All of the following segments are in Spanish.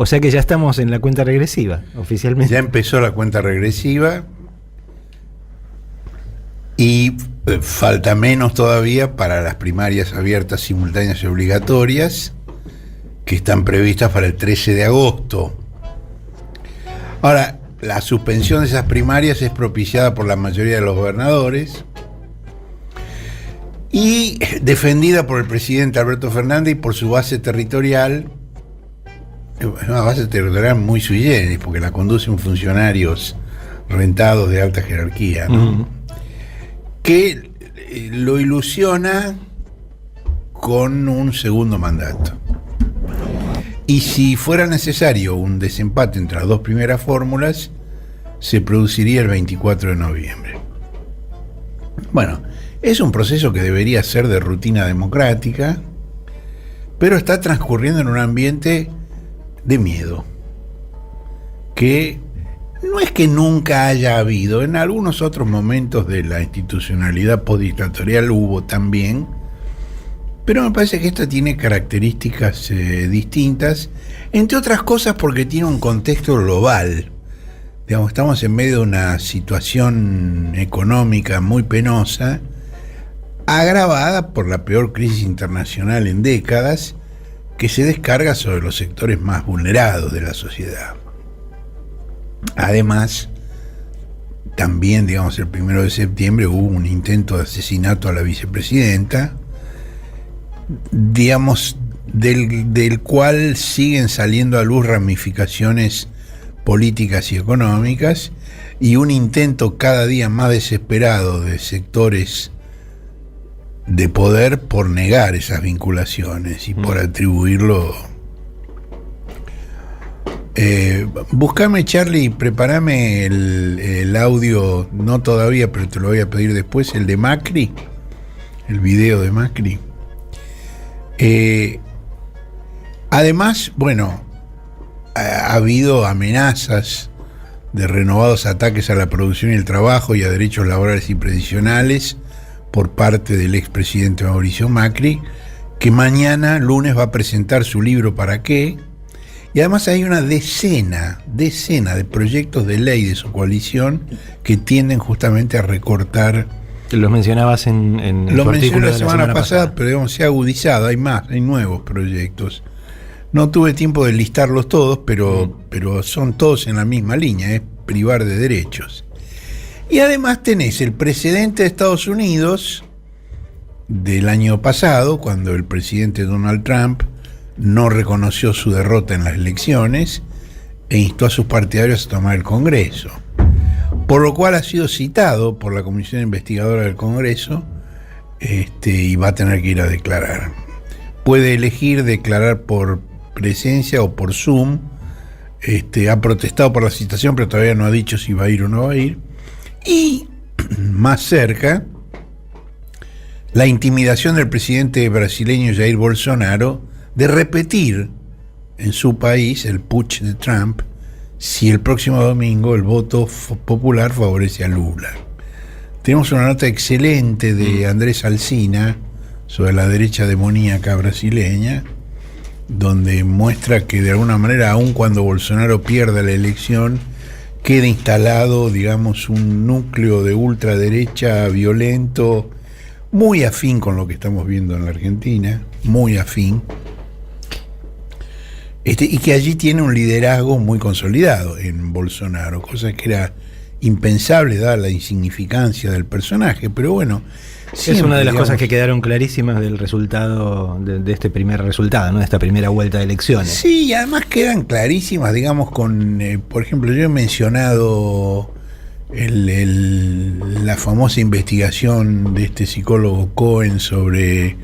O sea que ya estamos en la cuenta regresiva, oficialmente. Ya empezó la cuenta regresiva y falta menos todavía para las primarias abiertas, simultáneas y obligatorias, que están previstas para el 13 de agosto. Ahora, la suspensión de esas primarias es propiciada por la mayoría de los gobernadores y defendida por el presidente Alberto Fernández y por su base territorial, una base territorial muy sui generis, porque la conducen funcionarios rentados de alta jerarquía, ¿no? Que lo ilusiona con un segundo mandato. Y si fuera necesario un desempate entre las dos primeras fórmulas, se produciría el 24 de noviembre. Bueno, es un proceso que debería ser de rutina democrática, pero está transcurriendo en un ambiente de miedo, que no es que nunca haya habido, en algunos otros momentos de la institucionalidad postdictatorial hubo también, pero me parece que esta tiene características distintas, entre otras cosas porque tiene un contexto global. Digamos, estamos en medio de una situación económica muy penosa, agravada por la peor crisis internacional en décadas, que se descarga sobre los sectores más vulnerados de la sociedad. Además, también, digamos, el 1 de septiembre hubo un intento de asesinato a la vicepresidenta, digamos, del cual siguen saliendo a luz ramificaciones políticas y económicas, y un intento cada día más desesperado de sectores de poder por negar esas vinculaciones y por atribuirlo. Buscame, Charlie, prepárame el audio, no todavía, pero te lo voy a pedir después, el de Macri, el video de Macri. Además, bueno, ha habido amenazas de renovados ataques a la producción y el trabajo y a derechos laborales y previsionales por parte del expresidente Mauricio Macri, que mañana, lunes, va a presentar su libro ¿Para qué? Y además hay una decena de proyectos de ley de su coalición que tienden justamente a recortar. Los mencionabas en lo tu mencioné artículo la de semana pasada, pero digamos, se ha agudizado, hay nuevos proyectos. No tuve tiempo de listarlos todos, pero son todos en la misma línea, es privar de derechos. Y además tenés el precedente de Estados Unidos del año pasado, cuando el presidente Donald Trump no reconoció su derrota en las elecciones e instó a sus partidarios a tomar el Congreso, por lo cual ha sido citado por la Comisión Investigadora del Congreso y va a tener que ir a declarar. Puede elegir declarar por presencia o por Zoom. Ha protestado por la citación, pero todavía no ha dicho si va a ir o no va a ir. Y más cerca, la intimidación del presidente brasileño Jair Bolsonaro de repetir en su país el putsch de Trump si el próximo domingo el voto popular favorece a Lula. Tenemos una nota excelente de Andrés Alsina sobre la derecha demoníaca brasileña, donde muestra que de alguna manera, aun cuando Bolsonaro pierda la elección, queda instalado, digamos, un núcleo de ultraderecha violento, muy afín con lo que estamos viendo en la Argentina, muy afín, y que allí tiene un liderazgo muy consolidado en Bolsonaro, cosa que era impensable dada la insignificancia del personaje, pero bueno, siempre, es una de las cosas que quedaron clarísimas del resultado, de este primer resultado, ¿no? De esta primera vuelta de elecciones. Sí, y además quedan clarísimas, digamos, con, por ejemplo, yo he mencionado la famosa investigación de este psicólogo Cohen sobre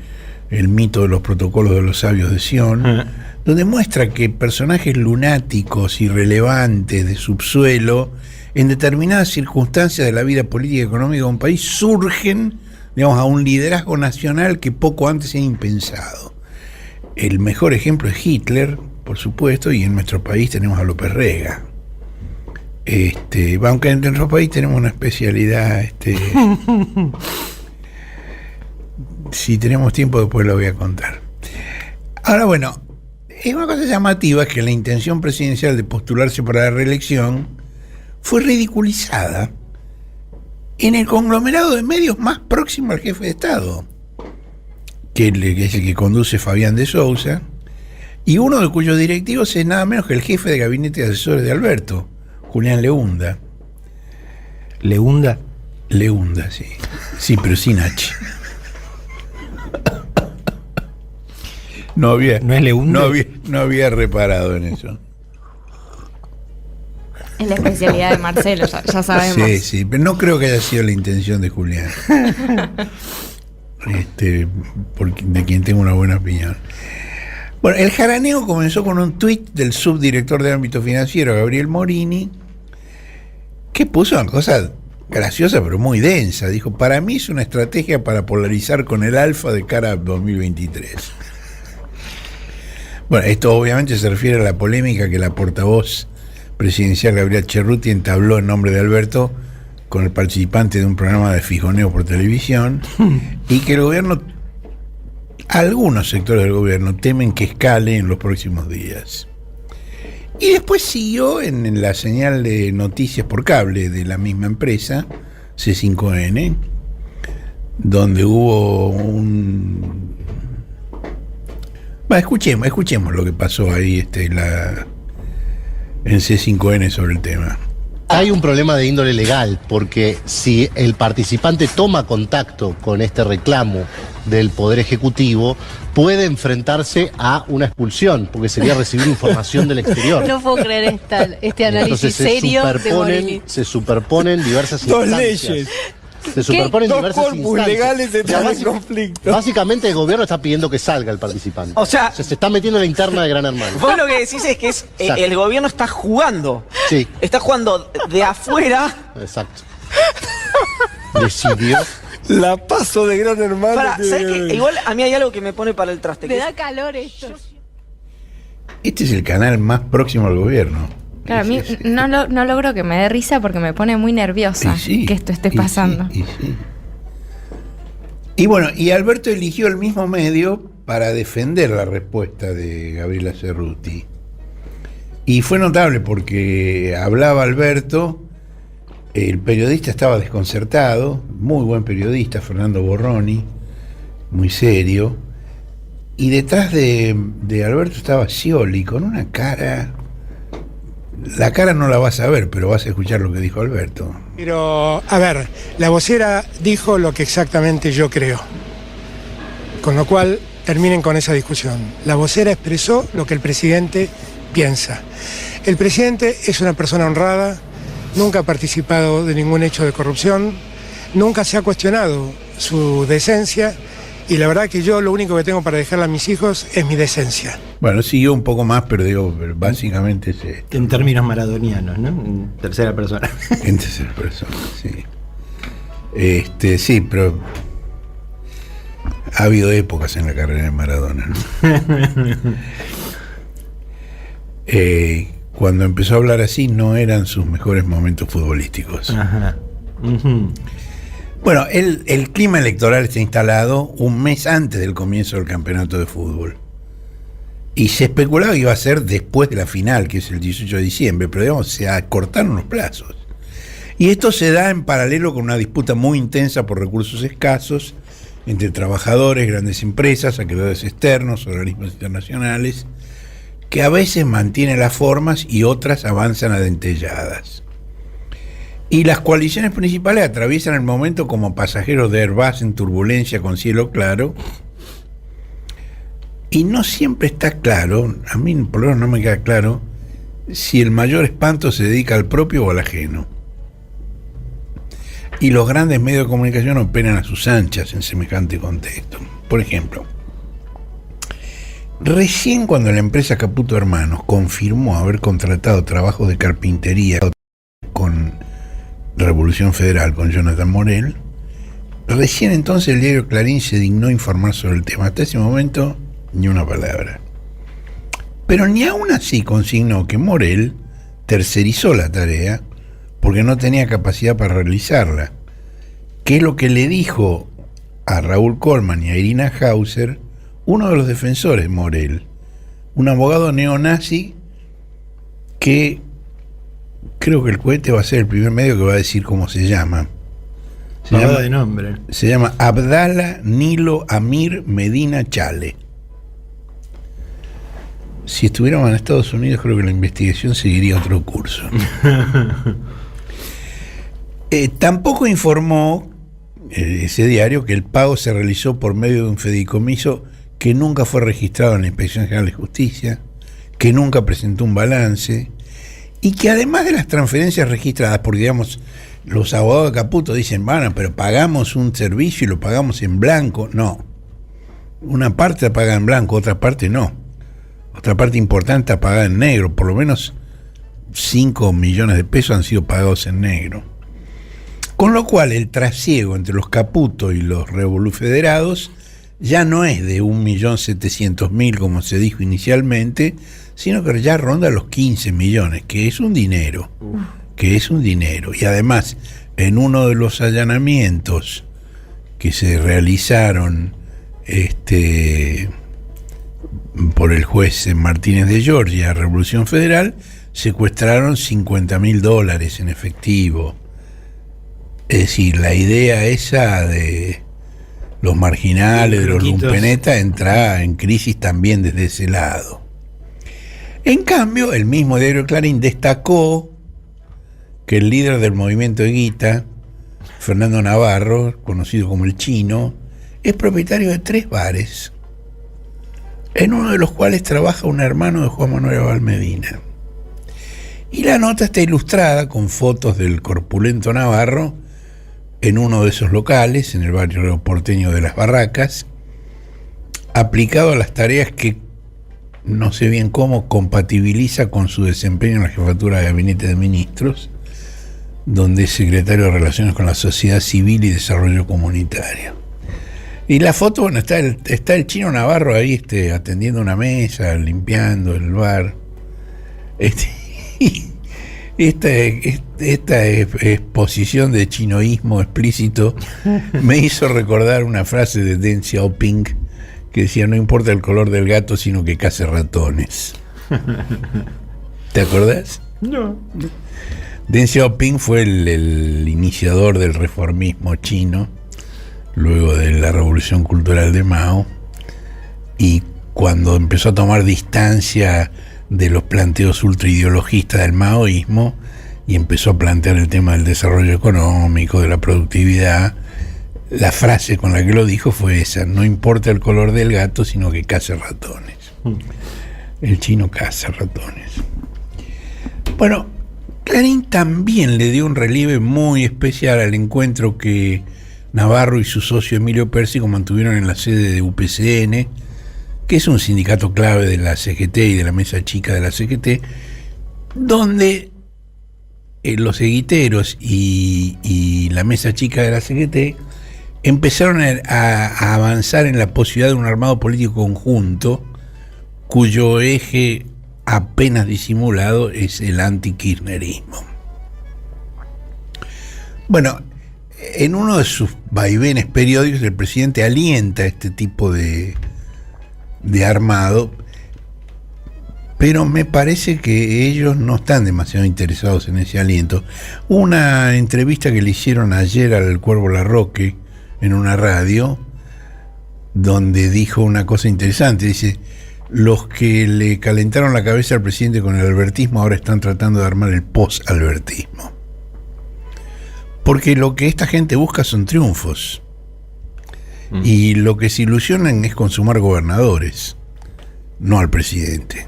el mito de los protocolos de los sabios de Sion, donde muestra que personajes lunáticos, irrelevantes, de subsuelo, en determinadas circunstancias de la vida política y económica de un país, surgen, digamos, a un liderazgo nacional que poco antes era impensado. El mejor ejemplo es Hitler, por supuesto, y en nuestro país tenemos a López Rega. Aunque en nuestro país tenemos una especialidad, si tenemos tiempo después lo voy a contar. Ahora, bueno, una cosa llamativa es que la intención presidencial de postularse para la reelección fue ridiculizada en el conglomerado de medios más próximo al jefe de Estado, que es el que conduce Fabián de Sousa, y uno de cuyos directivos es nada menos que el jefe de gabinete de asesores de Alberto, Julián Leunda. ¿Leunda? Leunda, sí. Sí, pero sin H. ¿No es Leunda? No había reparado en eso. Es la especialidad de Marcelo, ya sabemos. Sí, pero no creo que haya sido la intención de Julián. De quien tengo una buena opinión. Bueno, el jaraneo comenzó con un tuit del subdirector de ámbito financiero, Gabriel Morini, que puso una cosa graciosa pero muy densa. Dijo: para mí es una estrategia para polarizar con el Alfa de cara a 2023. Bueno, esto obviamente se refiere a la polémica que la portavoz presidencial Gabriela Cerruti entabló en nombre de Alberto con el participante de un programa de fijoneo por televisión, y que el gobierno, algunos sectores del gobierno, temen que escale en los próximos días. Y después siguió en la señal de noticias por cable de la misma empresa, C5N, donde hubo un... Bueno, escuchemos lo que pasó ahí en C5N sobre el tema. Hay un problema de índole legal, porque si el participante toma contacto con este reclamo del Poder Ejecutivo, puede enfrentarse a una expulsión, porque sería recibir información del exterior. No puedo creer este análisis serio de Morini. Se superponen diversas dos instancias. Leyes. Se superponen Dos diversas corpus instancias. legales entran en conflicto. Básicamente el gobierno está pidiendo que salga el participante. O sea, se está metiendo en la interna de Gran Hermano. Vos lo que decís es que el gobierno está jugando. Sí. Está jugando de afuera. Exacto. Decidió. La paso de Gran Hermano. ¿Sabés qué? Igual a mí hay algo que me pone para el traste. Me da calor esto. Este es el canal más próximo al gobierno. Claro, a mí no logro que me dé risa porque me pone muy nerviosa que esto esté pasando. Y bueno, y Alberto eligió el mismo medio para defender la respuesta de Gabriela Cerruti. Y fue notable porque hablaba Alberto, el periodista estaba desconcertado, muy buen periodista, Fernando Borroni, muy serio, y detrás de Alberto estaba Scioli con una cara... La cara no la vas a ver, pero vas a escuchar lo que dijo Alberto. Pero, a ver, la vocera dijo lo que exactamente yo creo. Con lo cual, terminen con esa discusión. La vocera expresó lo que el presidente piensa. El presidente es una persona honrada, nunca ha participado de ningún hecho de corrupción, nunca se ha cuestionado su decencia, y la verdad que yo lo único que tengo para dejarle a mis hijos es mi decencia. Bueno, siguió un poco más, pero digo, básicamente es esto. En términos maradonianos, ¿no? En tercera persona. En tercera persona, sí. Sí, pero ha habido épocas en la carrera de Maradona, ¿no? Cuando empezó a hablar así, no eran sus mejores momentos futbolísticos. Ajá. Uh-huh. Bueno, el clima electoral está instalado un mes antes del comienzo del campeonato de fútbol. Y se especulaba que iba a ser después de la final, que es el 18 de diciembre, pero digamos, se acortaron los plazos. Y esto se da en paralelo con una disputa muy intensa por recursos escasos entre trabajadores, grandes empresas, acreedores externos, organismos internacionales, que a veces mantienen las formas y otras avanzan a dentelladas. Y las coaliciones principales atraviesan el momento como pasajeros de Airbus en turbulencia con cielo claro. Y no siempre está claro, a mí por lo menos no me queda claro, si el mayor espanto se dedica al propio o al ajeno. Y los grandes medios de comunicación operan a sus anchas en semejante contexto. Por ejemplo, recién cuando la empresa Caputo Hermanos confirmó haber contratado trabajos de carpintería con Revolución Federal, con Jonathan Morel, recién entonces el diario Clarín se dignó informar sobre el tema. Hasta ese momento, ni una palabra. Pero ni aún así consignó que Morel tercerizó la tarea porque no tenía capacidad para realizarla, que es lo que le dijo a Raúl Colman y a Irina Hauser uno de los defensores de Morel, un abogado neonazi que creo que el cohete va a ser el primer medio que va a decir cómo se llama. De nombre. Se llama Abdallah Nilo Amir Medina Chale. Si estuviéramos en Estados Unidos, creo que la investigación seguiría otro curso. Tampoco informó ese diario que el pago se realizó por medio de un fideicomiso que nunca fue registrado en la Inspección General de Justicia, que nunca presentó un balance, y que además de las transferencias registradas, porque digamos, los abogados de Caputo dicen, bueno, pero pagamos un servicio y lo pagamos en blanco. No. Una parte la paga en blanco, otra parte no. Otra parte importante está pagada en negro. Por lo menos 5 millones de pesos han sido pagados en negro. Con lo cual el trasiego entre los Caputo y los revolufederados ya no es de 1.700.000 como se dijo inicialmente, sino que ya ronda los 15 millones, que es un dinero. Y además, en uno de los allanamientos que se realizaron por el juez Martínez de Giorgia, Revolución Federal, secuestraron $50.000 en efectivo. Es decir, la idea esa de los marginales, de los lumpenetas, entra en crisis también desde ese lado. En cambio, el mismo diario Clarín destacó que el líder del movimiento Evita, Fernando Navarro, conocido como el Chino, es propietario de 3 bares, en uno de los cuales trabaja un hermano de Juan Manuel Abal Medina. Y la nota está ilustrada con fotos del corpulento Navarro en uno de esos locales, en el barrio porteño de Las Barracas, aplicado a las tareas que no sé bien cómo compatibiliza con su desempeño en la jefatura de Gabinete de Ministros, donde es secretario de Relaciones con la Sociedad Civil y Desarrollo Comunitario. Y la foto, bueno, está el Chino Navarro ahí atendiendo una mesa, limpiando el bar. Esta exposición de chinoísmo explícito me hizo recordar una frase de Deng Xiaoping que decía: no importa el color del gato, sino que case ratones. ¿Te acordás? No. Deng Xiaoping fue el iniciador del reformismo chino, luego de la Revolución Cultural de Mao, y cuando empezó a tomar distancia de los planteos ultraideologistas del maoísmo y empezó a plantear el tema del desarrollo económico, de la productividad, la frase con la que lo dijo fue esa: no importa el color del gato, sino que case ratones. El chino caza ratones. Bueno, Clarín también le dio un relieve muy especial al encuentro que Navarro y su socio Emilio Pérsico mantuvieron en la sede de UPCN, que es un sindicato clave de la CGT y de la mesa chica de la CGT, donde los seguiteros y la mesa chica de la CGT empezaron a avanzar en la posibilidad de un armado político conjunto cuyo eje apenas disimulado es el antikirchnerismo. Bueno, en uno de sus vaivenes periódicos el presidente alienta este tipo de armado, pero me parece que ellos no están demasiado interesados en ese aliento. Una entrevista que le hicieron ayer al Cuervo Larroque en una radio, donde dijo una cosa interesante. Dice: los que le calentaron la cabeza al presidente con el albertismo ahora están tratando de armar el post-albertismo. Porque lo que esta gente busca son triunfos. Y lo que se ilusionan es con sumar gobernadores, no al presidente.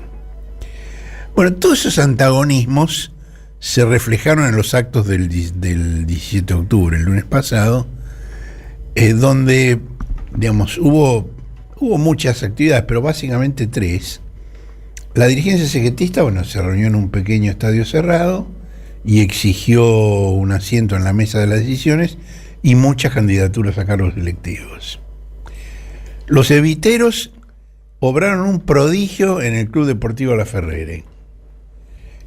Bueno, todos esos antagonismos se reflejaron en los actos del 17 de octubre, el lunes pasado, donde, digamos, hubo muchas actividades, pero básicamente 3. La dirigencia secretista, se reunió en un pequeño estadio cerrado y exigió un asiento en la mesa de las decisiones y muchas candidaturas a cargos electivos. Los eviteros obraron un prodigio en el Club Deportivo Laferrere.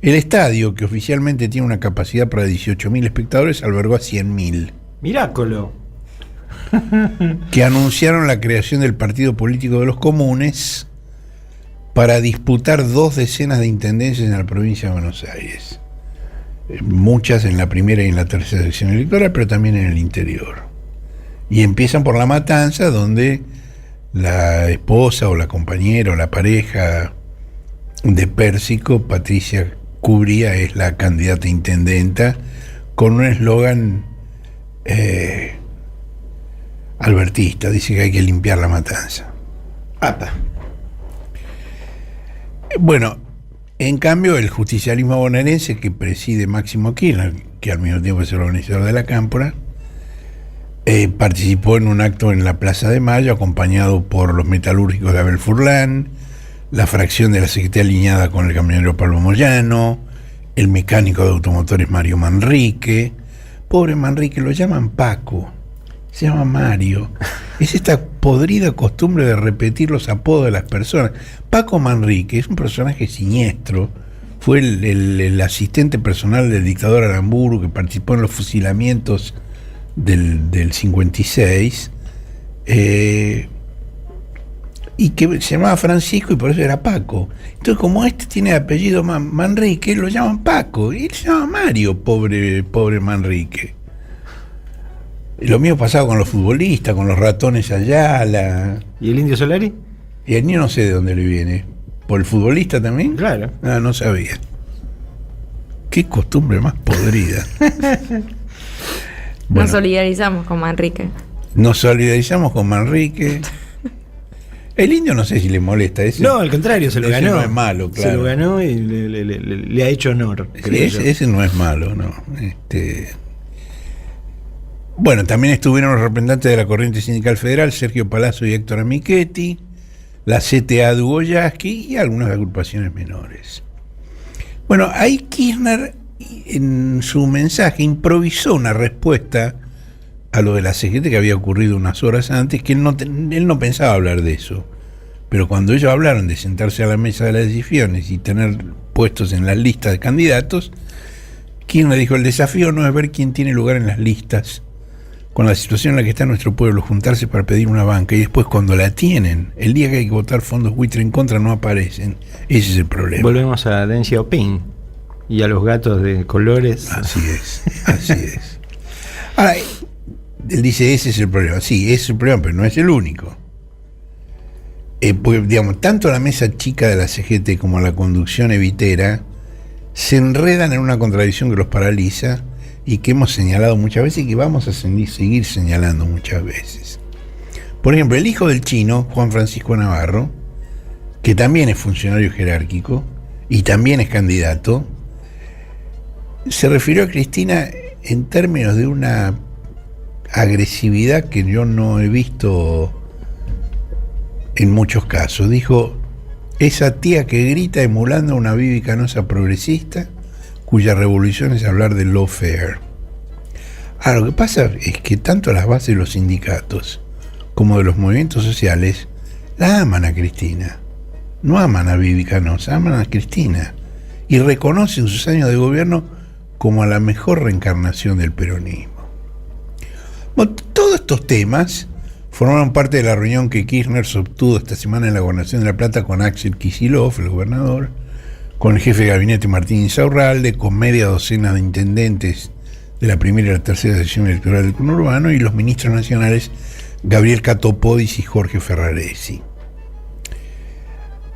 El estadio, que oficialmente tiene una capacidad para 18.000 espectadores, albergó a 100.000. ¡Miráculo! Que anunciaron la creación del Partido Político de los Comunes para disputar 2 decenas de intendencias en la provincia de Buenos Aires. Muchas en la primera y en la tercera sección electoral, pero también en el interior. Y empiezan por La Matanza, donde la esposa o la compañera o la pareja de Pérsico, Patricia Cubría, es la candidata a intendenta, con un eslogan albertista. Dice que hay que limpiar La Matanza. ¡Apa! Bueno, en cambio, el justicialismo bonaerense que preside Máximo Kirchner, que al mismo tiempo es el organizador de la Cámpora, participó en un acto en la Plaza de Mayo, acompañado por los metalúrgicos de Abel Furlán, la fracción de la Secretaría alineada con el camionero Pablo Moyano, el mecánico de automotores Mario Manrique. Pobre Manrique, lo llaman Paco, se llama Mario. Es esta podrida costumbre de repetir los apodos de las personas. Paco Manrique es un personaje siniestro, fue el asistente personal del dictador Aramburu, que participó en los fusilamientos del 56, y que se llamaba Francisco y por eso era Paco. Entonces, como este tiene apellido Manrique, lo llaman Paco, y él se llama Mario, pobre Manrique. Lo mismo pasaba con los futbolistas, con los ratones Ayala. ¿Y el Indio Solari? Y el niño no sé de dónde le viene. ¿Por el futbolista también? Claro. No sabía. Qué costumbre más podrida. Bueno, nos solidarizamos con Manrique. Nos solidarizamos con Manrique. El Indio no sé si le molesta ese. No, al contrario, se lo ganó. No es malo, claro. Se lo ganó y le ha hecho honor. Sí, ese no es malo, no. Bueno, también estuvieron los representantes de la Corriente Sindical Federal, Sergio Palazzo y Héctor Amichetti, la CTA de Hugo Yasky y algunas agrupaciones menores. Bueno, ahí Kirchner, en su mensaje, improvisó una respuesta a lo de la CGT que había ocurrido unas horas antes, que él no pensaba hablar de eso. Pero cuando ellos hablaron de sentarse a la mesa de las decisiones y tener puestos en las listas de candidatos, Kirchner dijo: el desafío no es ver quién tiene lugar en las listas, con la situación en la que está nuestro pueblo, juntarse para pedir una banca, y después cuando la tienen, el día que hay que votar fondos buitre en contra, no aparecen. Ese es el problema. Volvemos a Deng Xiaoping y a los gatos de colores. Así es, así es. Ahora, él dice, ese es el problema. Sí, ese es el problema, pero no es el único. Porque, digamos, tanto la mesa chica de la CGT como la conducción evitera se enredan en una contradicción que los paraliza y que hemos señalado muchas veces y que vamos a seguir señalando muchas veces. Por ejemplo, el hijo del chino, Juan Francisco Navarro, que también es funcionario jerárquico y también es candidato, se refirió a Cristina en términos de una agresividad que yo no he visto en muchos casos. Dijo: esa tía que grita emulando a una Bibi Canosa progresista, cuya revolución es hablar del lawfare. Ahora, lo que pasa es que tanto las bases de los sindicatos como de los movimientos sociales la aman a Cristina. No aman a Bibi Canosa, aman a Cristina. Y reconocen sus años de gobierno como a la mejor reencarnación del peronismo. Bueno, todos estos temas formaron parte de la reunión que Kirchner sostuvo esta semana en la Gobernación de La Plata con Axel Kicillof, el gobernador, con el jefe de gabinete Martín Insaurralde, con media docena de intendentes de la primera y la tercera sección electoral del conurbano y los ministros nacionales Gabriel Catopodis y Jorge Ferraresi.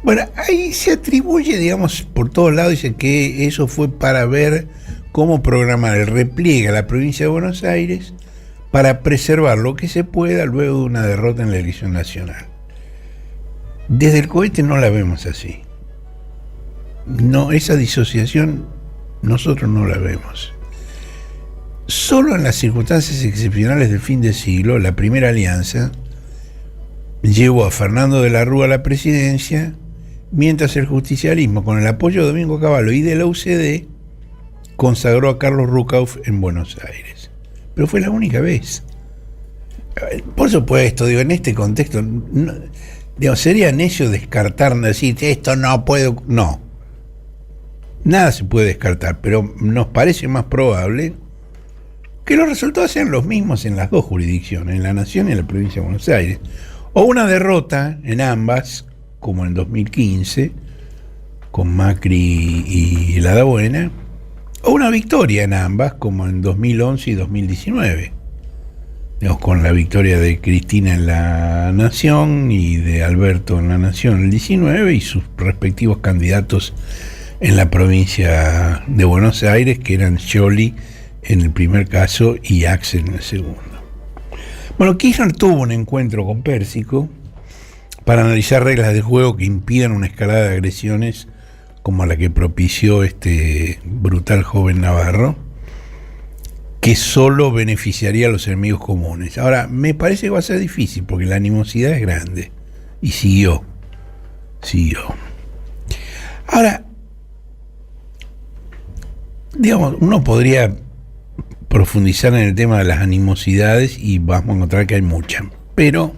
Bueno, ahí se atribuye, digamos, por todos lados, dice que eso fue para ver cómo programar el repliegue a la provincia de Buenos Aires para preservar lo que se pueda luego de una derrota en la elección nacional. Desde el cohete no la vemos así. No, esa disociación nosotros no la vemos. Solo en las circunstancias excepcionales del fin de siglo, la primera alianza llevó a Fernando de la Rúa a la presidencia, mientras el justicialismo, con el apoyo de Domingo Cavallo y de la UCD, consagró a Carlos Rucauf en Buenos Aires. Pero fue la única vez. Por supuesto, digo, en este contexto, no, digo, sería necio descartar, decir, esto no puedo... No. Nada se puede descartar, pero nos parece más probable que los resultados sean los mismos en las dos jurisdicciones, en la Nación y en la provincia de Buenos Aires. O una derrota en ambas, como en 2015, con Macri y el Hada Buena, o una victoria en ambas, como en 2011 y 2019. Digamos, con la victoria de Cristina en La Nación y de Alberto en La Nación en el 19 y sus respectivos candidatos en la provincia de Buenos Aires, que eran Scioli en el primer caso y Axel en el segundo. Bueno, Kirchner tuvo un encuentro con Pérsico para analizar reglas de juego que impidan una escalada de agresiones como la que propició este brutal joven navarro, que solo beneficiaría a los enemigos comunes. Ahora, me parece que va a ser difícil porque la animosidad es grande. Y siguió. Ahora, digamos, uno podría profundizar en el tema de las animosidades y vamos a encontrar que hay muchas. Pero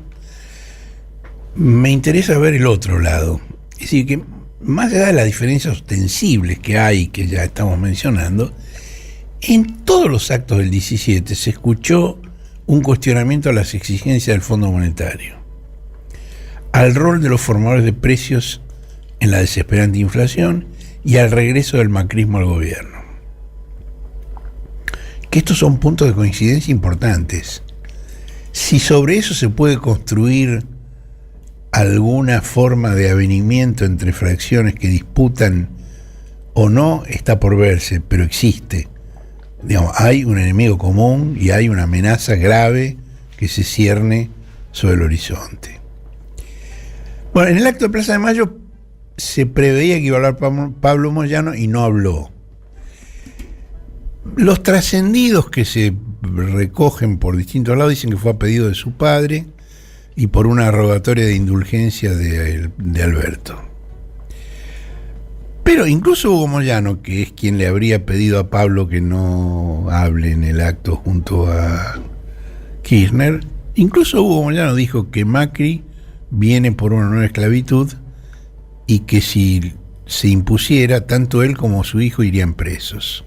me interesa ver el otro lado. Es decir, que más allá de las diferencias ostensibles que hay, que ya estamos mencionando, en todos los actos del 17 se escuchó un cuestionamiento a las exigencias del Fondo Monetario, al rol de los formadores de precios en la desesperante inflación y al regreso del macrismo al gobierno. Que estos son puntos de coincidencia importantes. Si sobre eso se puede construir alguna forma de avenimiento entre fracciones que disputan o no, está por verse, pero existe. Digamos, hay un enemigo común y hay una amenaza grave que se cierne sobre el horizonte. Bueno, en el acto de Plaza de Mayo se preveía que iba a hablar Pablo Moyano y no habló. Los trascendidos que se recogen por distintos lados dicen que fue a pedido de su padre y por una rogatoria de indulgencia de Alberto. Pero incluso Hugo Moyano, que es quien le habría pedido a Pablo que no hable en el acto junto a Kirchner, incluso Hugo Moyano dijo que Macri viene por una nueva esclavitud y que si se impusiera, tanto él como su hijo irían presos.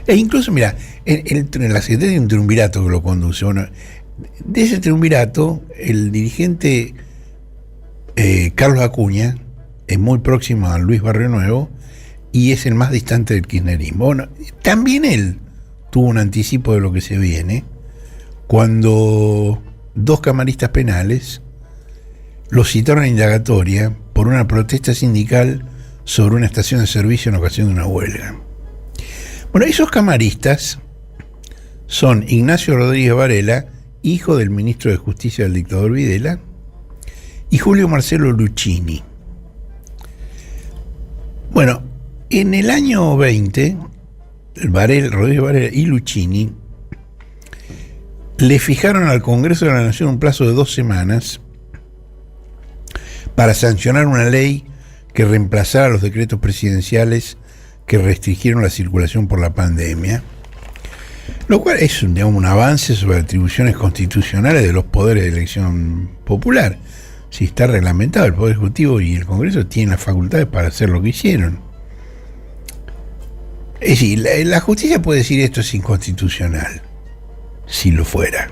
E incluso, mira, en la Secretaría hay un triunvirato que lo conduce. Bueno, de ese triunvirato, el dirigente Carlos Acuña es muy próximo a Luis Barrio Nuevo y es el más distante del kirchnerismo. Bueno, también él tuvo un anticipo de lo que se viene cuando dos camaristas penales lo citaron a indagatoria por una protesta sindical sobre una estación de servicio en ocasión de una huelga. Bueno, esos camaristas son Ignacio Rodríguez Varela, hijo del ministro de Justicia del dictador Videla, y Julio Marcelo Luchini. Bueno, en el año 20, Rodríguez Varela y Luchini le fijaron al Congreso de la Nación un plazo de 2 semanas para sancionar una ley que reemplazara los decretos presidenciales que restringieron la circulación por la pandemia, lo cual es un avance sobre atribuciones constitucionales de los poderes de elección popular. Si está reglamentado, el Poder Ejecutivo y el Congreso tienen las facultades para hacer lo que hicieron. Es decir, la justicia puede decir esto es inconstitucional, si lo fuera,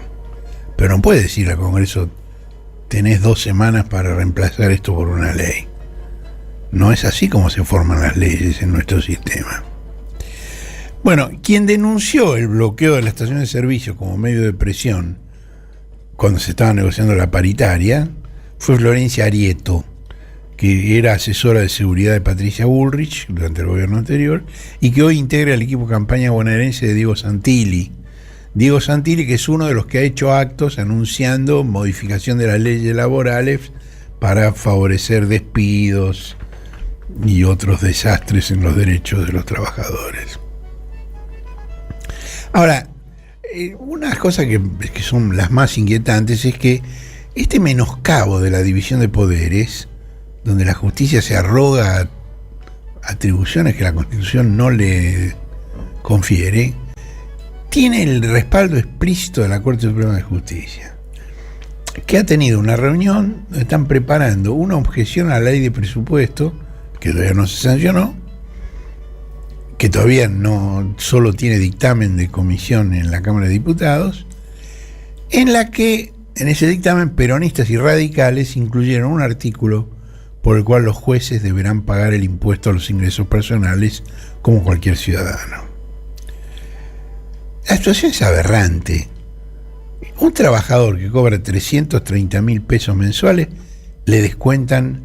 pero no puede decir al Congreso tenés 2 semanas para reemplazar esto por una ley. No es así como se forman las leyes en nuestro sistema. Bueno, quien denunció el bloqueo de la estación de servicio como medio de presión cuando se estaba negociando la paritaria fue Florencia Arieto, que era asesora de seguridad de Patricia Bullrich durante el gobierno anterior y que hoy integra el equipo campaña bonaerense de Diego Santilli. Diego Santilli, que es uno de los que ha hecho actos anunciando modificación de las leyes laborales para favorecer despidos y otros desastres en los derechos de los trabajadores. Ahora, una de las cosas que son las más inquietantes es que este menoscabo de la división de poderes, donde la justicia se arroga atribuciones que la Constitución no le confiere, tiene el respaldo explícito de la Corte Suprema de Justicia, que ha tenido una reunión donde están preparando una objeción a la ley de presupuesto que todavía no se sancionó, que todavía no solo tiene dictamen de comisión en la Cámara de Diputados, en la que en ese dictamen peronistas y radicales incluyeron un artículo por el cual los jueces deberán pagar el impuesto a los ingresos personales como cualquier ciudadano. La situación es aberrante. Un trabajador que cobra 330.000 pesos mensuales le descuentan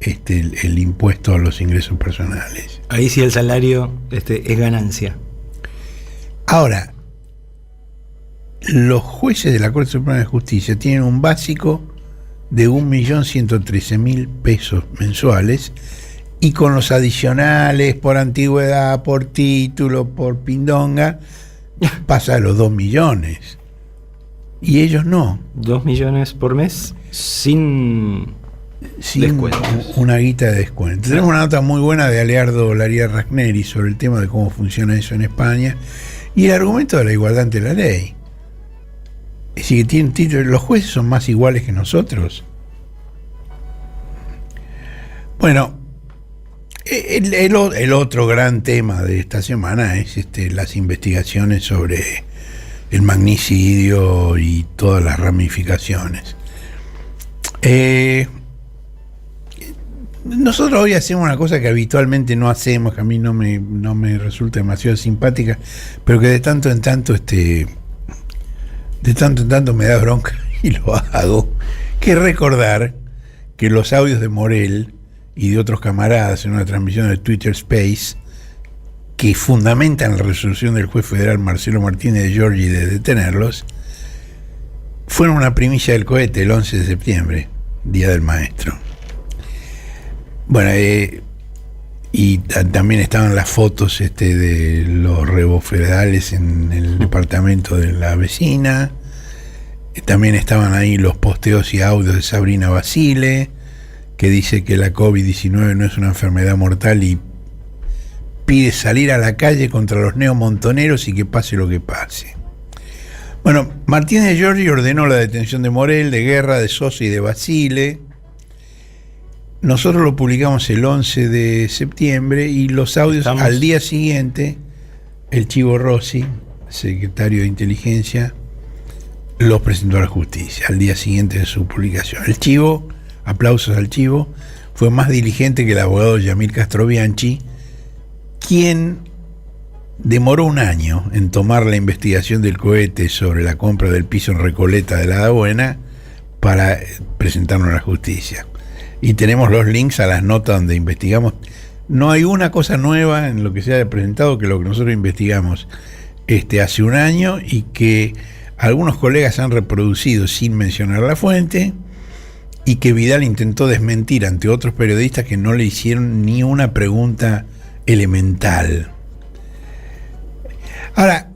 el impuesto a los ingresos personales. Ahí sí el salario es ganancia. Ahora, los jueces de la Corte Suprema de Justicia tienen un básico de 1.113.000 pesos mensuales, y con los adicionales por antigüedad, por título, por pindonga, pasa a los 2 millones. Y ellos no. 2 millones por mes sin descuentos. Una guita de descuento. Tenemos una nota muy buena de Aleardo Laría Ragneri sobre el tema de cómo funciona eso en España y el argumento de la igualdad ante la ley. Es decir, que tienen título, los jueces son más iguales que nosotros. Bueno, el otro gran tema de esta semana es las investigaciones sobre el magnicidio y todas las ramificaciones. Nosotros hoy hacemos una cosa que habitualmente no hacemos, que a mí no me resulta demasiado simpática, pero que de tanto en tanto me da bronca y lo hago, que es recordar que los audios de Morel y de otros camaradas en una transmisión de Twitter Space que fundamentan la resolución del juez federal Marcelo Martínez de Giorgi de detenerlos, fueron una primicia del cohete el 11 de septiembre, Día del Maestro. Bueno, y también estaban las fotos de los rebofedales en el departamento de la vecina. También estaban ahí los posteos y audios de Sabrina Basile, que dice que la COVID-19 no es una enfermedad mortal y pide salir a la calle contra los neomontoneros y que pase lo que pase. Bueno, Martínez de Giorgi ordenó la detención de Morel, de Guerra, de Sosa y de Basile. Nosotros lo publicamos el 11 de septiembre y los audios al día siguiente, el Chivo Rossi, secretario de Inteligencia, los presentó a la justicia al día siguiente de su publicación. El Chivo, aplausos al Chivo, fue más diligente que el abogado Yamil Castrobianchi, quien demoró un año en tomar la investigación del cohete sobre la compra del piso en Recoleta de la Dabuena para presentarlo a la justicia. Y tenemos los links a las notas donde investigamos. No hay una cosa nueva en lo que se haya presentado que lo que nosotros investigamos hace un año y que algunos colegas han reproducido sin mencionar la fuente y que Vidal intentó desmentir ante otros periodistas que no le hicieron ni una pregunta elemental. Ahora,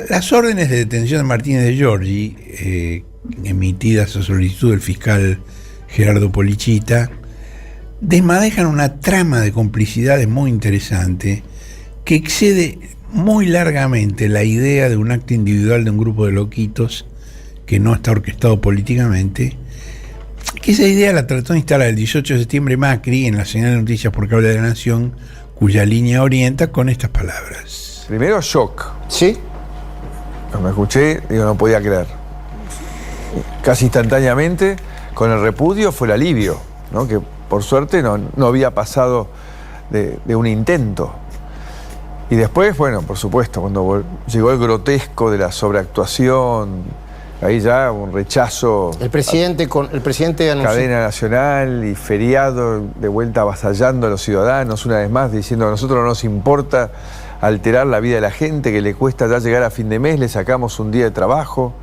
las órdenes de detención de Martínez de Giorgi, emitidas a solicitud del fiscal Gerardo Polichita, desmadejan una trama de complicidades muy interesante que excede muy largamente la idea de un acto individual de un grupo de loquitos que no está orquestado políticamente, que esa idea la trató de instalar el 18 de septiembre Macri en la señal de noticias por cable de la Nación, cuya línea orienta con estas palabras. Primero, shock. ¿Sí? Cuando me escuché, no podía creer. Casi instantáneamente, con el repudio fue el alivio, ¿no? Que por suerte no había pasado de un intento. Y después, bueno, por supuesto, cuando llegó el grotesco de la sobreactuación, ahí ya un rechazo. El presidente anunció cadena nacional y feriado, de vuelta avasallando a los ciudadanos, una vez más, diciendo a nosotros no nos importa alterar la vida de la gente, que le cuesta ya llegar a fin de mes, le sacamos un día de trabajo,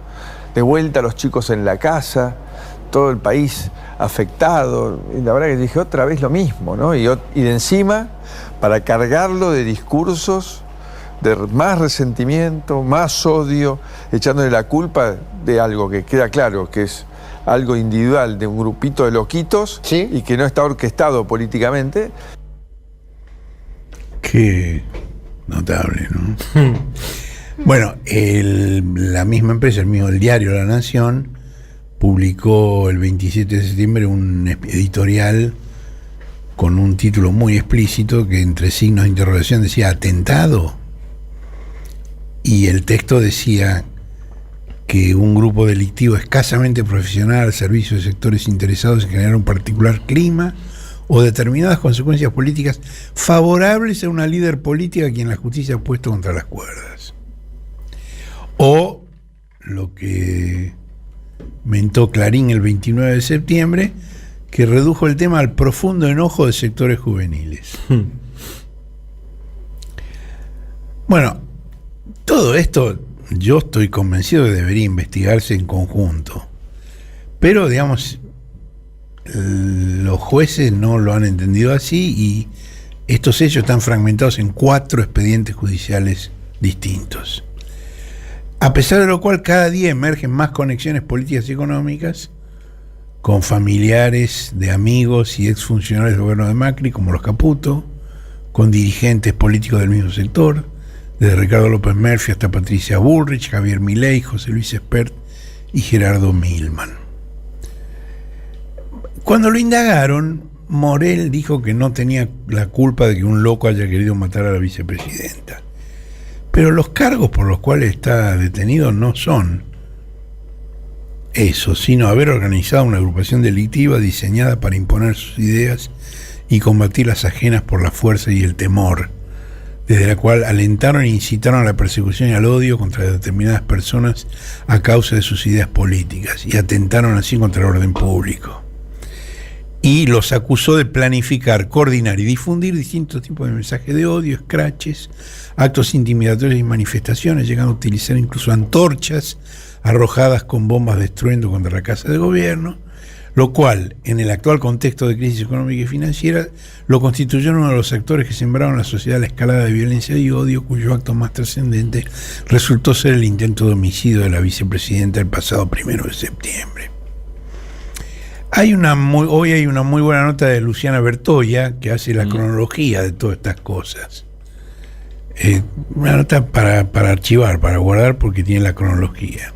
de vuelta a los chicos en la casa, todo el país afectado. Y la verdad que dije otra vez lo mismo, ¿no? Y de encima, para cargarlo de discursos de más resentimiento, más odio, echándole la culpa de algo que queda claro que es algo individual de un grupito de loquitos, ¿sí? Y que no está orquestado políticamente. Qué notable, ¿no? Bueno, la misma empresa, el diario La Nación, publicó el 27 de septiembre un editorial con un título muy explícito que entre signos de interrogación decía atentado, y el texto decía que un grupo delictivo escasamente profesional al servicio de sectores interesados en generar un particular clima o determinadas consecuencias políticas favorables a una líder política a quien la justicia ha puesto contra las cuerdas. O lo que mentó Clarín el 29 de septiembre, que redujo el tema al profundo enojo de sectores juveniles. Bueno, todo esto yo estoy convencido que debería investigarse en conjunto, pero digamos, los jueces no lo han entendido así y estos hechos están fragmentados en 4 expedientes judiciales distintos. A pesar de lo cual, cada día emergen más conexiones políticas y económicas con familiares de amigos y exfuncionarios del gobierno de Macri, como los Caputo, con dirigentes políticos del mismo sector, desde Ricardo López Murphy hasta Patricia Bullrich, Javier Milei, José Luis Espert y Gerardo Milman. Cuando lo indagaron, Morel dijo que no tenía la culpa de que un loco haya querido matar a la vicepresidenta. Pero los cargos por los cuales está detenido no son eso, sino haber organizado una agrupación delictiva diseñada para imponer sus ideas y combatir las ajenas por la fuerza y el temor, desde la cual alentaron e incitaron a la persecución y al odio contra determinadas personas a causa de sus ideas políticas y atentaron así contra el orden público. Y los acusó de planificar, coordinar y difundir distintos tipos de mensajes de odio, escraches, actos intimidatorios y manifestaciones, llegando a utilizar incluso antorchas arrojadas con bombas de estruendo contra la Casa de Gobierno, lo cual, en el actual contexto de crisis económica y financiera, lo constituyó uno de los actores que sembraron en la sociedad la escalada de violencia y odio, cuyo acto más trascendente resultó ser el intento de homicidio de la vicepresidenta el pasado 1 de septiembre. Hoy hay una muy buena nota de Luciana Bertoia que hace la cronología de todas estas cosas. Una nota para archivar, para guardar, porque tiene la cronología.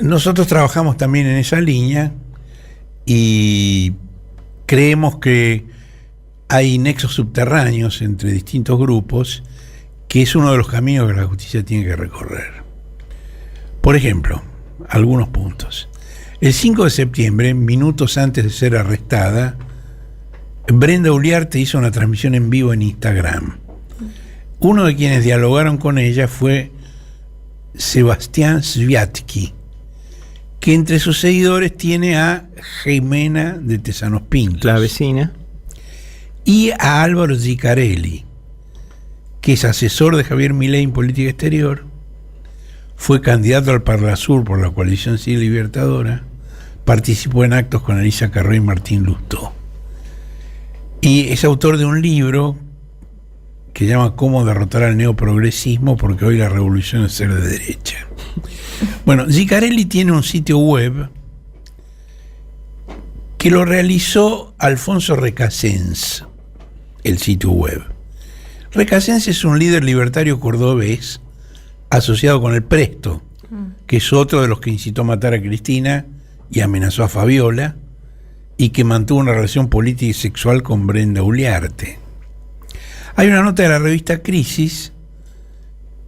Nosotros trabajamos también en esa línea y creemos que hay nexos subterráneos entre distintos grupos, que es uno de los caminos que la justicia tiene que recorrer. Por ejemplo, algunos puntos. El 5 de septiembre, minutos antes de ser arrestada, Brenda Uliarte hizo una transmisión en vivo en Instagram. Uno de quienes dialogaron con ella fue Sebastián Sviatky, que entre sus seguidores tiene a Jimena de Tesanos Pintos, la vecina, y a Álvaro Zicarelli, que es asesor de Javier Milei en política exterior, fue candidato al Parlasur por la coalición Civil Libertadora, participó en actos con Elisa Carré y Martín Lustó, y es autor de un libro que se llama Cómo derrotar al neoprogresismo, porque hoy la revolución es ser de derecha. Bueno, Zicarelli tiene un sitio web que lo realizó Alfonso Recasens, el sitio web. Recasens es un líder libertario cordobés asociado con el Presto, que es otro de los que incitó a matar a Cristina y amenazó a Fabiola, y que mantuvo una relación política y sexual con Brenda Uliarte. Hay una nota de la revista Crisis,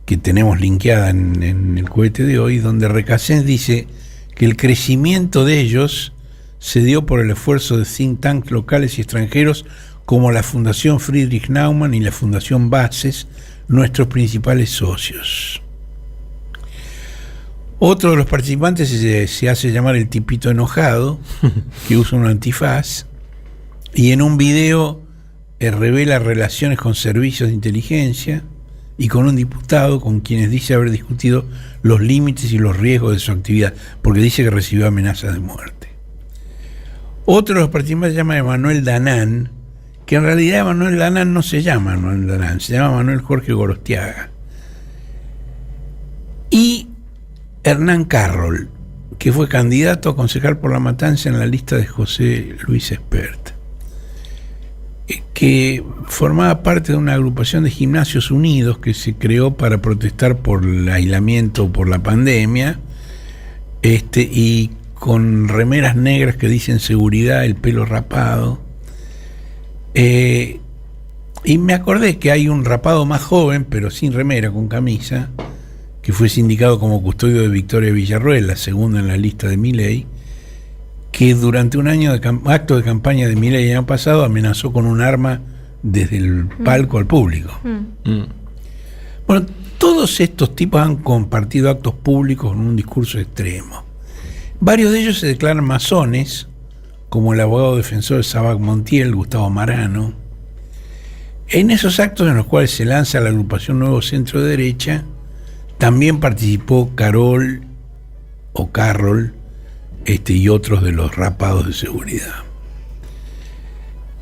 que tenemos linkeada en el cohete de hoy, donde Recasens dice que el crecimiento de ellos se dio por el esfuerzo de think tanks locales y extranjeros como la Fundación Friedrich Naumann y la Fundación Bases, nuestros principales socios. Otro de los participantes se hace llamar el tipito enojado, que usa un antifaz, y en un video revela relaciones con servicios de inteligencia y con un diputado con quienes dice haber discutido los límites y los riesgos de su actividad, porque dice que recibió amenazas de muerte. Otro de los participantes se llama Emanuel Danán, que en realidad Emanuel Danán no se llama Emanuel Danán, se llama Manuel Jorge Gorostiaga. Y Hernán Carroll, que fue candidato a concejal por La Matanza en la lista de José Luis Espert, que formaba parte de una agrupación de Gimnasios Unidos que se creó para protestar por el aislamiento, por la pandemia, y con remeras negras que dicen seguridad, el pelo rapado. Y me acordé que hay un rapado más joven, pero sin remera, con camisa, que fue sindicado como custodio de Victoria Villarroel, la segunda en la lista de Milei, que durante un año de acto de campaña de Milei el año pasado amenazó con un arma desde el palco al público. Bueno, todos estos tipos han compartido actos públicos con un discurso extremo. Varios de ellos se declaran masones, como el abogado defensor de Sabac Montiel, Gustavo Marano. En esos actos en los cuales se lanza la agrupación Nuevo Centro Derecha, también participó Carol y otros de los rapados de seguridad.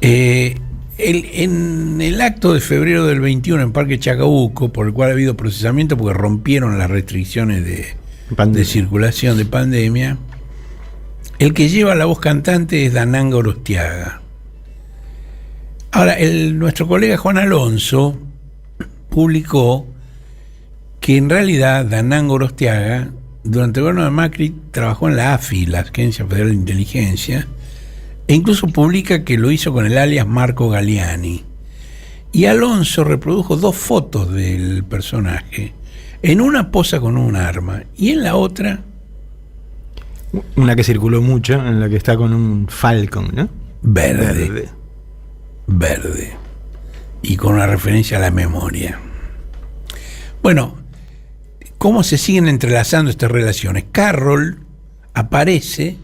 En el acto de febrero del 21 en Parque Chacabuco, por el cual ha habido procesamiento porque rompieron las restricciones de circulación de pandemia, el que lleva la voz cantante es Danán Gorostiaga. Ahora, nuestro colega Juan Alonso publicó que en realidad Danán Gorostiaga, durante el gobierno de Macri, trabajó en la AFI, la Agencia Federal de Inteligencia, e incluso publica que lo hizo con el alias Marco Galiani. Y Alonso reprodujo 2 fotos del personaje. En una posa con un arma y en la otra... Una que circuló mucho, en la que está con un Falcon, ¿no? Verde. Y con una referencia a la memoria. Bueno, ¿cómo se siguen entrelazando estas relaciones? Carroll aparece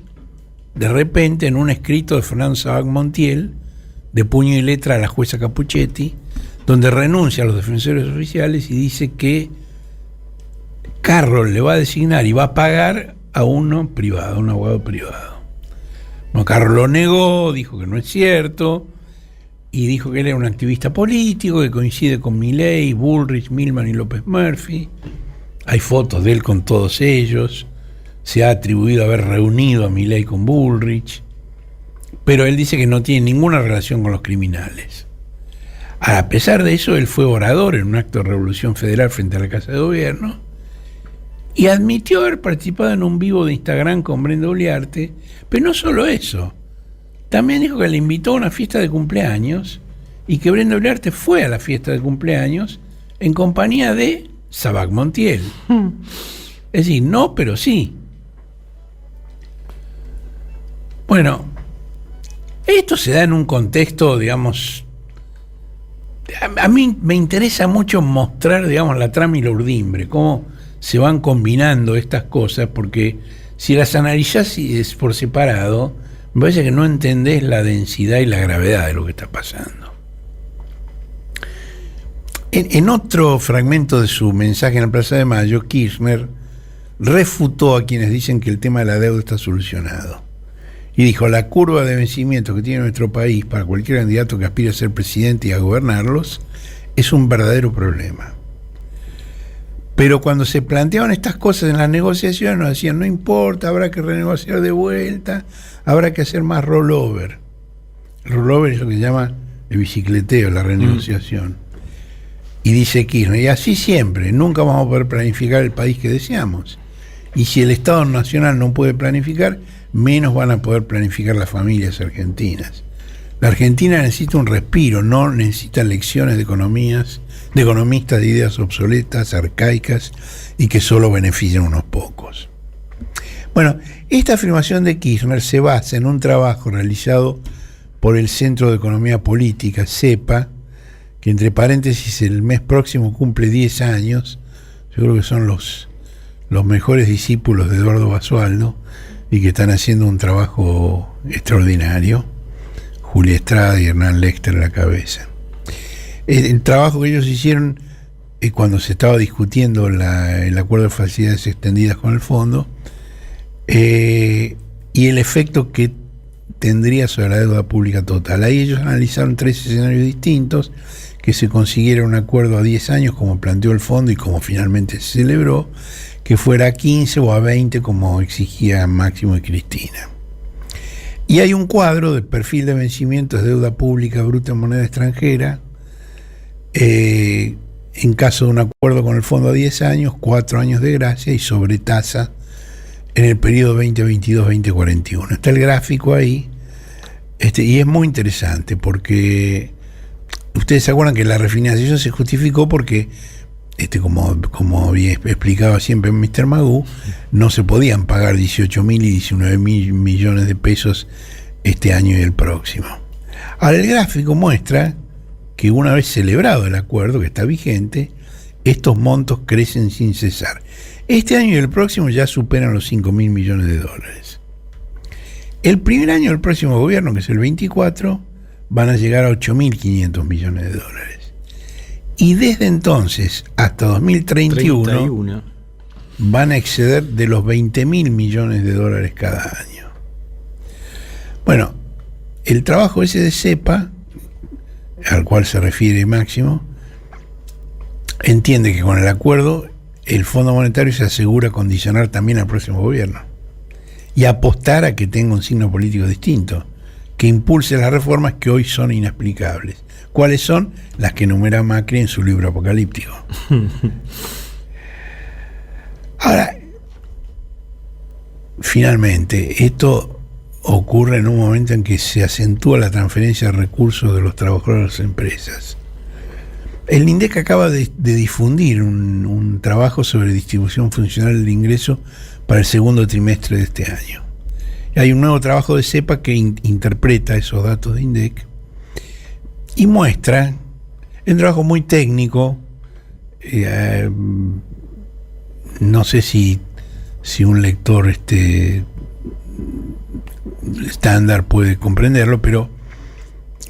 de repente en un escrito de Fernando Sabac Montiel, de puño y letra a la jueza Capuchetti, donde renuncia a los defensores oficiales y dice que Carroll le va a designar y va a pagar a uno privado, a un abogado privado. Bueno, Carroll lo negó, dijo que no es cierto, y dijo que él era un activista político que coincide con Milei, Bullrich, Milman y López Murphy. Hay fotos de él con todos ellos. Se ha atribuido haber reunido a Milei con Bullrich, pero él dice que no tiene ninguna relación con los criminales. A pesar de eso, él fue orador en un acto de Revolución Federal frente a la Casa de Gobierno y admitió haber participado en un vivo de Instagram con Brenda Uliarte, pero no solo eso, también dijo que le invitó a una fiesta de cumpleaños y que Brenda Uliarte fue a la fiesta de cumpleaños en compañía de Sabac Montiel. Es decir, no, pero sí. Bueno, esto se da en un contexto, digamos, a mí me interesa mucho mostrar, digamos, la trama y la urdimbre, cómo se van combinando estas cosas, porque si las analizás por separado, me parece que no entendés la densidad y la gravedad de lo que está pasando. En otro fragmento de su mensaje en la Plaza de Mayo, Kirchner refutó a quienes dicen que el tema de la deuda está solucionado. Y dijo, la curva de vencimiento que tiene nuestro país para cualquier candidato que aspire a ser presidente y a gobernarlos es un verdadero problema. Pero cuando se planteaban estas cosas en las negociaciones nos decían, no importa, habrá que renegociar de vuelta, habrá que hacer más rollover. El rollover es lo que se llama el bicicleteo, la renegociación. Y dice Kirchner, y así siempre, nunca vamos a poder planificar el país que deseamos. Y si el Estado Nacional no puede planificar, menos van a poder planificar las familias argentinas. La Argentina necesita un respiro, no necesita lecciones de economistas de ideas obsoletas, arcaicas y que solo benefician a unos pocos. Bueno, esta afirmación de Kirchner se basa en un trabajo realizado por el Centro de Economía Política, CEPA, que entre paréntesis el mes próximo cumple 10 años, yo creo que son los mejores discípulos de Eduardo Basualdo y que están haciendo un trabajo extraordinario, Julia Estrada y Hernán Lexter a la cabeza. El trabajo que ellos hicieron cuando se estaba discutiendo el acuerdo de facilidades extendidas con el fondo y el efecto que tendría sobre la deuda pública total. Ahí ellos analizaron 3 escenarios distintos, que se consiguiera un acuerdo a 10 años como planteó el fondo y como finalmente se celebró, que fuera a 15 o a 20 como exigía Máximo y Cristina. Y hay un cuadro del perfil de vencimientos de deuda pública bruta en moneda extranjera, en caso de un acuerdo con el fondo a 10 años, 4 años de gracia y sobretasa en el periodo 2022-2041. Está el gráfico ahí, y es muy interesante porque ustedes se acuerdan que la refinanciación se justificó porque como había explicado siempre Mr. Magoo, no se podían pagar 18.000 y 19.000 millones de pesos este año y el próximo. Ahora el gráfico muestra que una vez celebrado el acuerdo que está vigente, estos montos crecen sin cesar. Este año y el próximo ya superan los 5.000 millones de dólares. El primer año del próximo gobierno, que es el 24, van a llegar a 8.500 millones de dólares. Y desde entonces hasta 2031 van a exceder de los 20.000 millones de dólares cada año. Bueno, el trabajo ese de CEPA, al cual se refiere Máximo, entiende que con el acuerdo el Fondo Monetario se asegura condicionar también al próximo gobierno y apostar a que tenga un signo político distinto, que impulse las reformas que hoy son inexplicables. ¿Cuáles son? Las que enumera Macri en su libro apocalíptico. Ahora, finalmente, esto ocurre en un momento en que se acentúa la transferencia de recursos de los trabajadores a las empresas. El INDEC acaba de difundir un trabajo sobre distribución funcional del ingreso para el segundo trimestre de este año. Hay un nuevo trabajo de CEPA que interpreta esos datos de INDEC y muestra, es un trabajo muy técnico, no sé si un lector estándar puede comprenderlo, pero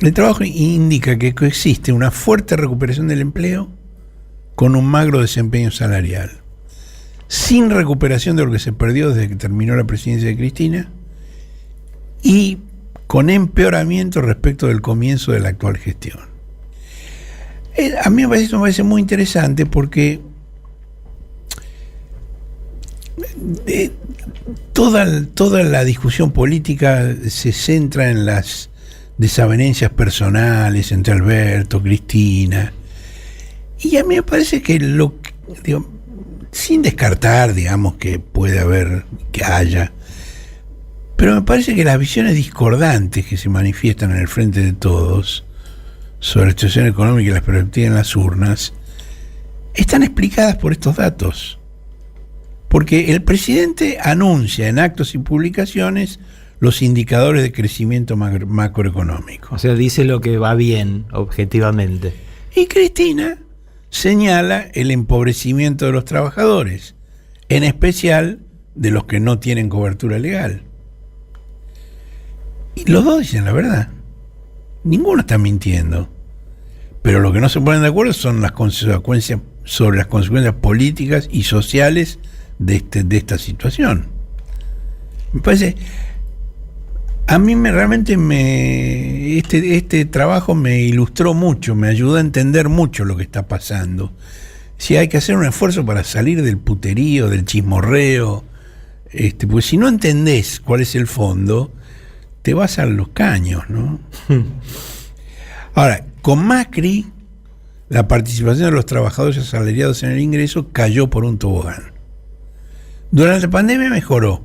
el trabajo indica que coexiste una fuerte recuperación del empleo con un magro desempeño salarial, sin recuperación de lo que se perdió desde que terminó la presidencia de Cristina y con empeoramiento respecto del comienzo de la actual gestión. A mí me parece muy interesante porque toda la discusión política se centra en las desavenencias personales entre Alberto, Cristina, y a mí me parece que sin descartar, digamos, que puede haber, que haya, pero me parece que las visiones discordantes que se manifiestan en el frente de todos sobre la situación económica y las perspectivas en las urnas están explicadas por estos datos, porque el presidente anuncia en actos y publicaciones los indicadores de crecimiento macroeconómico. O sea, dice lo que va bien, objetivamente. Y Cristina señala el empobrecimiento de los trabajadores, en especial de los que no tienen cobertura legal. Y los dos dicen la verdad. Ninguno está mintiendo. Pero lo que no se ponen de acuerdo son las consecuencias, sobre las consecuencias políticas y sociales de esta situación. Me parece... A mí este trabajo me ilustró mucho, me ayudó a entender mucho lo que está pasando. Si hay que hacer un esfuerzo para salir del puterío, del chismorreo, pues si no entendés cuál es el fondo, te vas a los caños, ¿no? Ahora, con Macri, la participación de los trabajadores asalariados en el ingreso cayó por un tobogán. Durante la pandemia mejoró,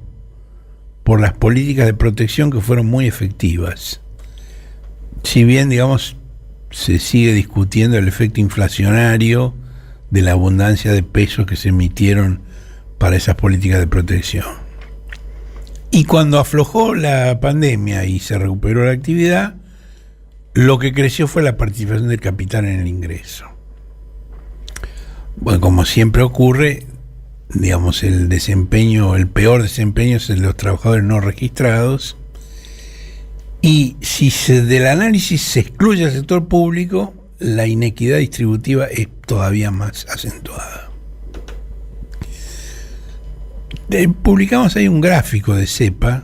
por las políticas de protección que fueron muy efectivas. Si bien, digamos, se sigue discutiendo el efecto inflacionario de la abundancia de pesos que se emitieron para esas políticas de protección. Y cuando aflojó la pandemia y se recuperó la actividad, lo que creció fue la participación del capital en el ingreso. Bueno, como siempre ocurre, digamos, el peor desempeño es el de los trabajadores no registrados, y si del análisis se excluye al sector público, la inequidad distributiva es todavía más acentuada. Publicamos ahí un gráfico de CEPA,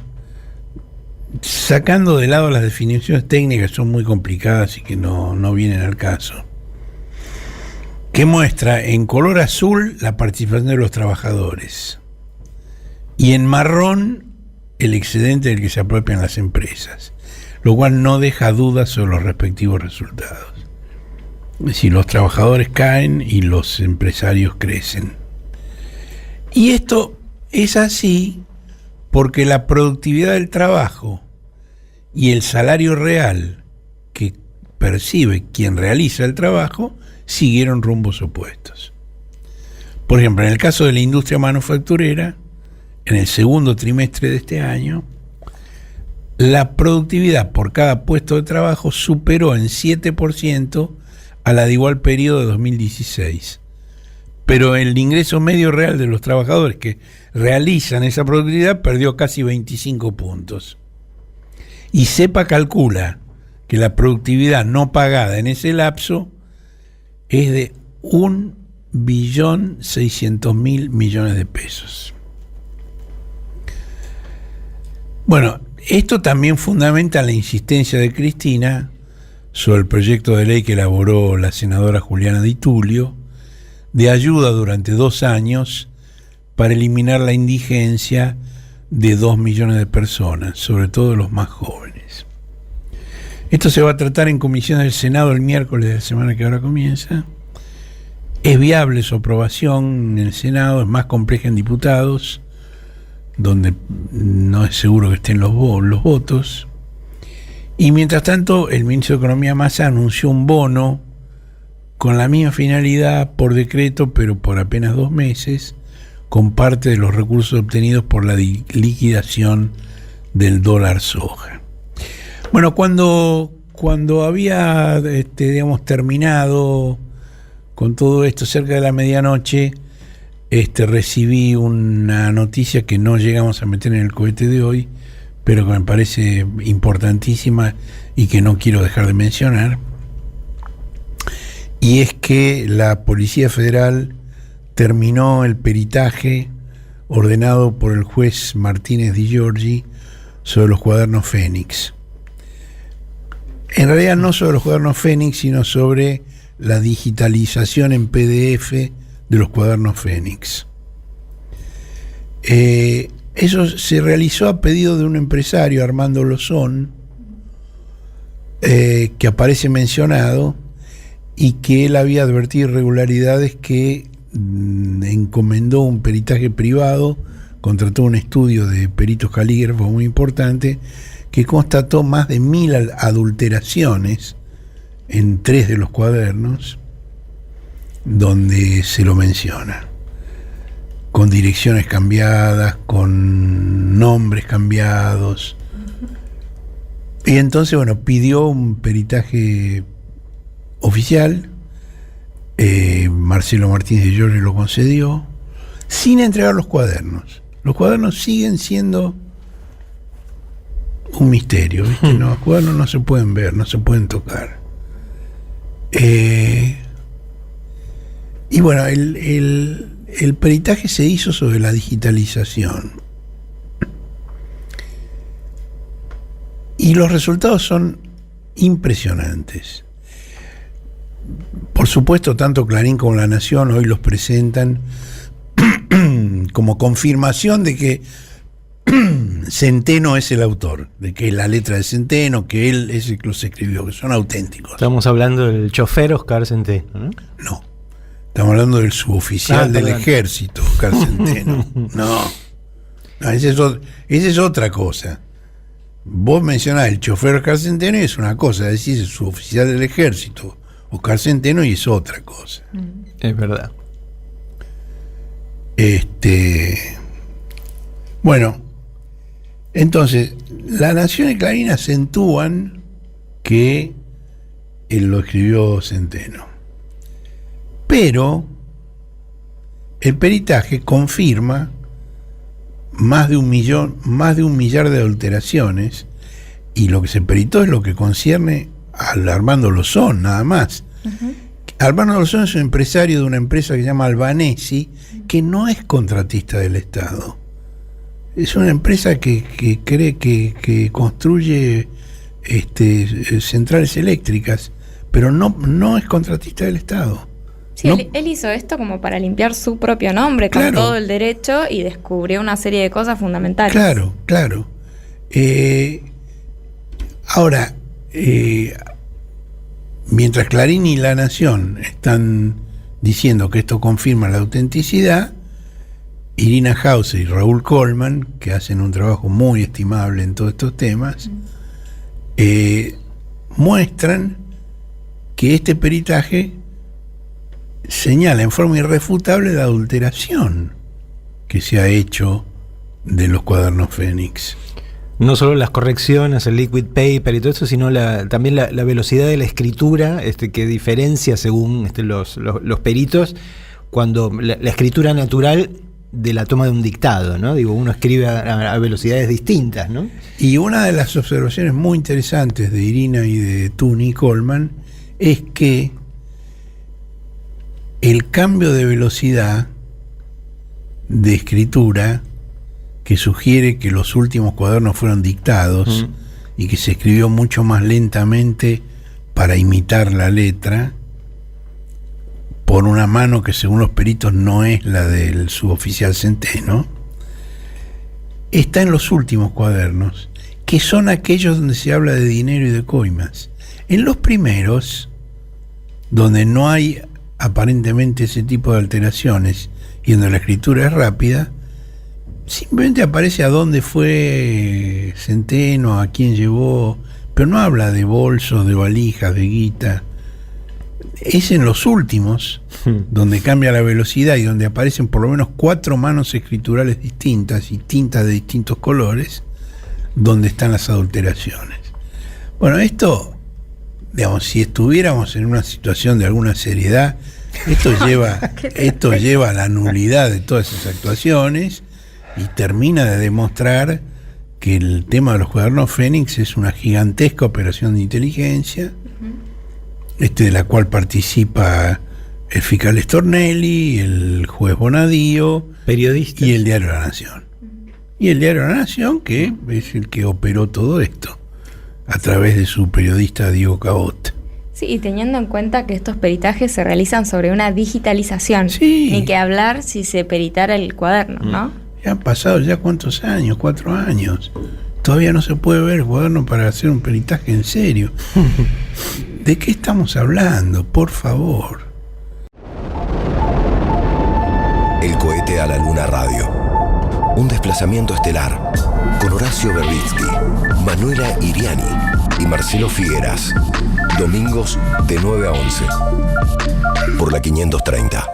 sacando de lado las definiciones técnicas que son muy complicadas y que no vienen al caso, que muestra en color azul la participación de los trabajadores y en marrón el excedente del que se apropian las empresas, lo cual no deja dudas sobre los respectivos resultados. Es decir, los trabajadores caen y los empresarios crecen. Y esto es así porque la productividad del trabajo y el salario real que percibe quien realiza el trabajo siguieron rumbos opuestos. Por ejemplo, en el caso de la industria manufacturera, en el segundo trimestre de este año, la productividad por cada puesto de trabajo superó en 7% a la de igual periodo de 2016. Pero el ingreso medio real de los trabajadores que realizan esa productividad perdió casi 25 puntos. Y CEPA calcula que la productividad no pagada en ese lapso es de 1.600.000 millones de pesos. Bueno, esto también fundamenta la insistencia de Cristina sobre el proyecto de ley que elaboró la senadora Juliana Di Tulio de ayuda durante 2 años para eliminar la indigencia de 2 millones de personas, sobre todo los más jóvenes. Esto se va a tratar en comisión del Senado el miércoles de la semana que ahora comienza. Es viable su aprobación en el Senado, es más compleja en diputados, donde no es seguro que estén los votos. Y mientras tanto, el ministro de Economía Massa anunció un bono con la misma finalidad por decreto, pero por apenas 2 meses, con parte de los recursos obtenidos por la liquidación del dólar soja. Bueno, cuando había terminado con todo esto cerca de la medianoche, recibí una noticia que no llegamos a meter en el cohete de hoy, pero que me parece importantísima y que no quiero dejar de mencionar, y es que la Policía Federal terminó el peritaje ordenado por el juez Martínez Di Giorgi sobre los cuadernos Fénix. En realidad no sobre los cuadernos Fénix, sino sobre la digitalización en PDF de los cuadernos Fénix. Eso se realizó a pedido de un empresario, Armando Lozón, que aparece mencionado, y que él había advertido irregularidades que encomendó un peritaje privado, contrató un estudio de peritos calígrafos muy importante, que constató más de 1.000 adulteraciones en 3 de los cuadernos, donde se lo menciona, con direcciones cambiadas, con nombres cambiados. Y entonces, bueno, pidió un peritaje oficial. Marcelo Martínez de Giorgi lo concedió, sin entregar los cuadernos. Los cuadernos siguen siendo un misterio, ¿viste? No, los cuadernos no se pueden ver, no se pueden tocar. Y bueno, el peritaje se hizo sobre la digitalización. Y los resultados son impresionantes. Por supuesto, tanto Clarín como La Nación hoy los presentan como confirmación de que Centeno es el autor, de que la letra de Centeno, que él es el que los escribió, que son auténticos. Estamos hablando del chofer Oscar Centeno, ¿no? No, estamos hablando del suboficial del ejército, Oscar Centeno. No, esa es otra cosa. Vos mencionás el chofer Oscar Centeno y es una cosa, decís el suboficial del ejército Oscar Centeno y es otra cosa. Es verdad. Bueno, entonces, La Nación y Clarín acentúan que él lo escribió Centeno. Pero el peritaje confirma más de un millar de adulteraciones, y lo que se peritó es lo que concierne al Armando Lozón, nada más. Uh-huh. Armando Lozón es un empresario de una empresa que se llama Albanesi, que no es contratista del Estado. Es una empresa que cree que construye centrales eléctricas, pero no es contratista del Estado. Sí, no. Él hizo esto como para limpiar su propio nombre, con todo el derecho, y descubrió una serie de cosas fundamentales. Claro. Ahora, mientras Clarín y La Nación están diciendo que esto confirma la autenticidad, Irina Hauser y Raúl Colman, que hacen un trabajo muy estimable en todos estos temas, muestran que este peritaje señala en forma irrefutable la adulteración que se ha hecho de los cuadernos Fénix. No solo las correcciones, el liquid paper y todo eso, sino también la velocidad de la escritura, que diferencia según los peritos, cuando la escritura natural de la toma de un dictado, ¿no? Digo, uno escribe a velocidades distintas, ¿no? Y una de las observaciones muy interesantes de Irina y de Tuni Coleman es que el cambio de velocidad de escritura que sugiere que los últimos cuadernos fueron dictados y que se escribió mucho más lentamente para imitar la letra por una mano que según los peritos no es la del suboficial Centeno, está en los últimos cuadernos, que son aquellos donde se habla de dinero y de coimas. En los primeros, donde no hay aparentemente ese tipo de alteraciones y donde la escritura es rápida, simplemente aparece a dónde fue Centeno, a quién llevó, pero no habla de bolsos, de valijas, de guita. Es en los últimos donde cambia la velocidad y donde aparecen por lo menos 4 manos escriturales distintas y tintas de distintos colores, donde están las adulteraciones. Bueno, esto, digamos, si estuviéramos en una situación de alguna seriedad, esto lleva a la nulidad de todas esas actuaciones y termina de demostrar que el tema de los cuadernos Fénix es una gigantesca operación de inteligencia, de la cual participa el fiscal Stornelli, el juez Bonadío, periodistas y el Diario La Nación. Y el Diario La Nación, que es el que operó todo esto a través de su periodista Diego Cabot. Sí, y teniendo en cuenta que estos peritajes se realizan sobre una digitalización, sí, ni que hablar si se peritara el cuaderno, ¿no? Ya han pasado ya cuántos años, 4 años. Todavía no se puede ver el cuaderno para hacer un peritaje en serio. ¿De qué estamos hablando? Por favor. El cohete a la luna radio. Un desplazamiento estelar con Horacio Berbitsky, Manuela Iriani y Marcelo Figueras. Domingos de 9 a 11 por la 530.